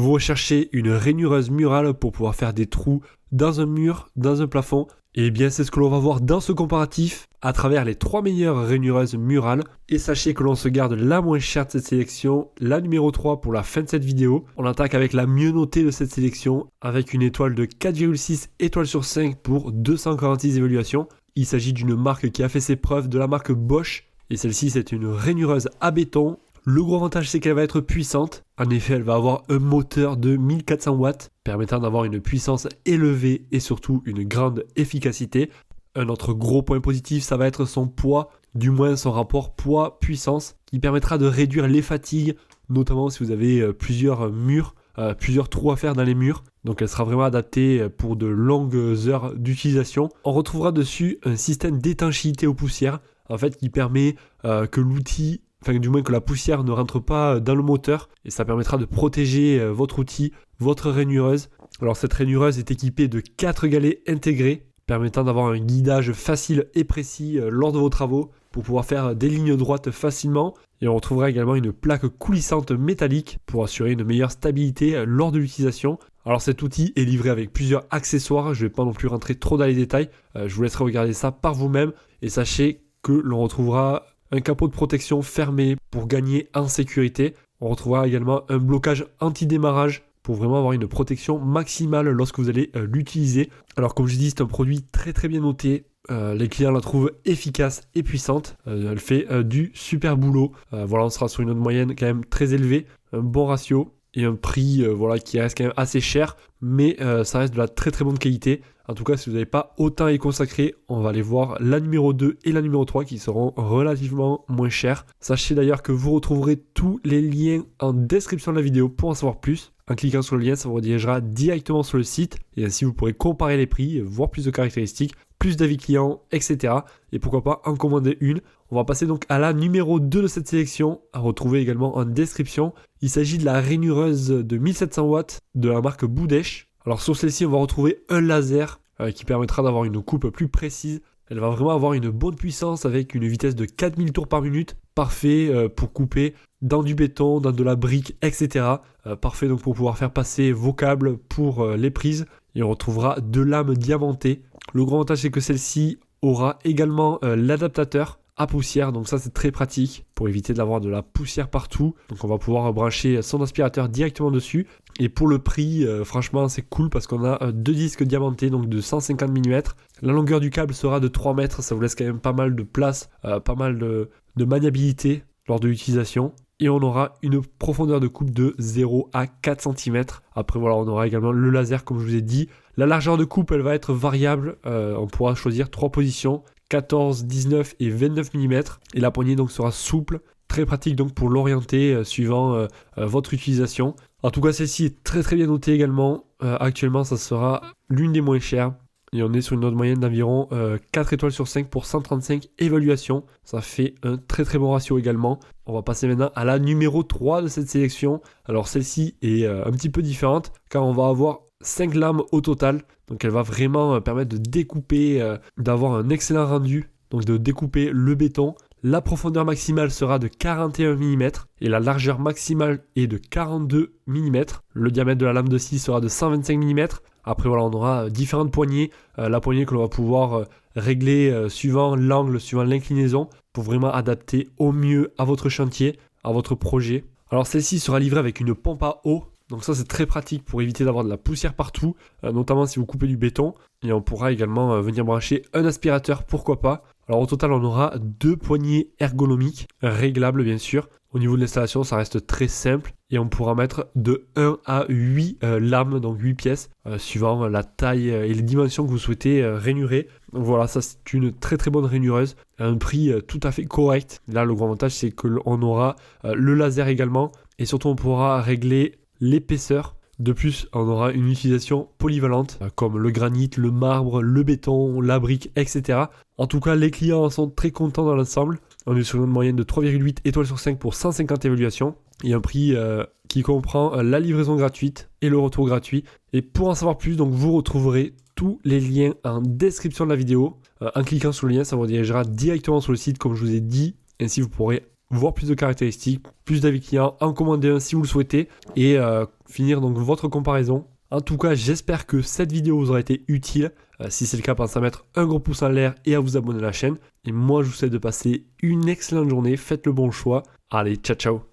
Vous recherchez une rainureuse murale pour pouvoir faire des trous dans un mur, dans un plafond. Et bien c'est ce que l'on va voir dans ce comparatif à travers les 3 meilleures rainureuses murales. Et sachez que l'on se garde la moins chère de cette sélection, la numéro 3 pour la fin de cette vidéo. On attaque avec la mieux notée de cette sélection avec une étoile de 4,6 étoiles sur 5 pour 246 évaluations. Il s'agit d'une marque qui a fait ses preuves, de la marque Bosch. Et celle-ci c'est une rainureuse à béton. Le gros avantage c'est qu'elle va être puissante. En effet elle va avoir un moteur de 1400 watts permettant d'avoir une puissance élevée et surtout une grande efficacité. Un autre gros point positif ça va être son poids, du moins son rapport poids-puissance qui permettra de réduire les fatigues, notamment si vous avez plusieurs murs, plusieurs trous à faire dans les murs. Donc elle sera vraiment adaptée pour de longues heures d'utilisation. On retrouvera dessus un système d'étanchéité aux poussières en fait qui permet que l'outil, enfin du moins que la poussière ne rentre pas dans le moteur et ça permettra de protéger votre outil, votre rainureuse. Alors cette rainureuse est équipée de 4 galets intégrés permettant d'avoir un guidage facile et précis lors de vos travaux pour pouvoir faire des lignes droites facilement. Et on retrouvera également une plaque coulissante métallique pour assurer une meilleure stabilité lors de l'utilisation. Alors cet outil est livré avec plusieurs accessoires, je ne vais pas non plus rentrer trop dans les détails, je vous laisserai regarder ça par vous-même et sachez que l'on retrouvera un capot de protection fermé pour gagner en sécurité. On retrouvera également un blocage anti-démarrage pour vraiment avoir une protection maximale lorsque vous allez l'utiliser. Alors comme je dis, c'est un produit très très bien noté. Les clients la trouvent efficace et puissante. Elle fait du super boulot. Voilà, on sera sur une note moyenne quand même très élevée, un bon ratio et un prix qui reste quand même assez cher, mais ça reste de la très très bonne qualité. En tout cas, si vous n'avez pas autant à y consacrer, on va aller voir la numéro 2 et la numéro 3 qui seront relativement moins chères. Sachez d'ailleurs que vous retrouverez tous les liens en description de la vidéo pour en savoir plus. En cliquant sur le lien, ça vous redirigera directement sur le site et ainsi vous pourrez comparer les prix, voir plus de caractéristiques, plus d'avis clients, etc. Et pourquoi pas en commander une. On va passer donc à la numéro 2 de cette sélection, à retrouver également en description. Il s'agit de la rainureuse de 1700 watts de la marque Boudèche. Alors sur celle-ci, on va retrouver un laser qui permettra d'avoir une coupe plus précise. Elle va vraiment avoir une bonne puissance avec une vitesse de 4000 tours par minute. Parfait pour couper dans du béton, dans de la brique, etc. Parfait donc pour pouvoir faire passer vos câbles pour les prises. Et on retrouvera 2 lames diamantées. Le grand avantage c'est que celle-ci aura également l'adaptateur à poussière, donc ça c'est très pratique pour éviter d'avoir de la poussière partout. Donc on va pouvoir brancher son aspirateur directement dessus. Et pour le prix, franchement c'est cool parce qu'on a 2 disques diamantés, donc de 150 mm. La longueur du câble sera de 3 mètres, ça vous laisse quand même pas mal de place, pas mal de maniabilité lors de l'utilisation. Et on aura une profondeur de coupe de 0 à 4 cm. Après voilà, on aura également le laser comme je vous ai dit. La largeur de coupe elle va être variable, on pourra choisir 3 positions. 14, 19 et 29 mm et la poignée donc sera souple, très pratique donc pour l'orienter suivant votre utilisation. En tout cas celle-ci est très très bien notée également, actuellement ça sera l'une des moins chères et on est sur une note moyenne d'environ 4 étoiles sur 5 pour 135 évaluations, ça fait un très très bon ratio également. On va passer maintenant à la numéro 3 de cette sélection. Alors celle-ci est un petit peu différente car on va avoir 5 lames au total, donc elle va vraiment permettre de découper, d'avoir un excellent rendu, donc de découper le béton. La profondeur maximale sera de 41 mm et la largeur maximale est de 42 mm. Le diamètre de la lame de scie sera de 125 mm. Après voilà, on aura différentes poignées, la poignée que l'on va pouvoir régler suivant l'angle, suivant l'inclinaison, pour vraiment adapter au mieux à votre chantier, à votre projet. Alors celle-ci sera livrée avec une pompe à eau. Donc ça c'est très pratique pour éviter d'avoir de la poussière partout, notamment si vous coupez du béton. Et on pourra également venir brancher un aspirateur, pourquoi pas. Alors au total on aura 2 poignées ergonomiques, réglables bien sûr. Au niveau de l'installation ça reste très simple et on pourra mettre de 1 à 8 lames, donc 8 pièces, suivant la taille et les dimensions que vous souhaitez rainurer. Donc voilà, ça c'est une très très bonne rainureuse, à un prix tout à fait correct. Là le grand avantage c'est qu'on aura le laser également et surtout on pourra régler l'épaisseur. De plus, on aura une utilisation polyvalente comme le granit, le marbre, le béton, la brique, etc. En tout cas, les clients en sont très contents dans l'ensemble. On est sur une moyenne de 3,8 étoiles sur 5 pour 150 évaluations et un prix qui comprend la livraison gratuite et le retour gratuit. Et pour en savoir plus, donc vous retrouverez tous les liens en description de la vidéo. En cliquant sur le lien, ça vous redirigera directement sur le site comme je vous ai dit. Ainsi, vous pourrez voir plus de caractéristiques, plus d'avis clients, en commander un si vous le souhaitez et finir donc votre comparaison. En tout cas, j'espère que cette vidéo vous aura été utile. Si c'est le cas, pensez à mettre un gros pouce en l'air et à vous abonner à la chaîne. Et moi, je vous souhaite de passer une excellente journée. Faites le bon choix. Allez, ciao ciao.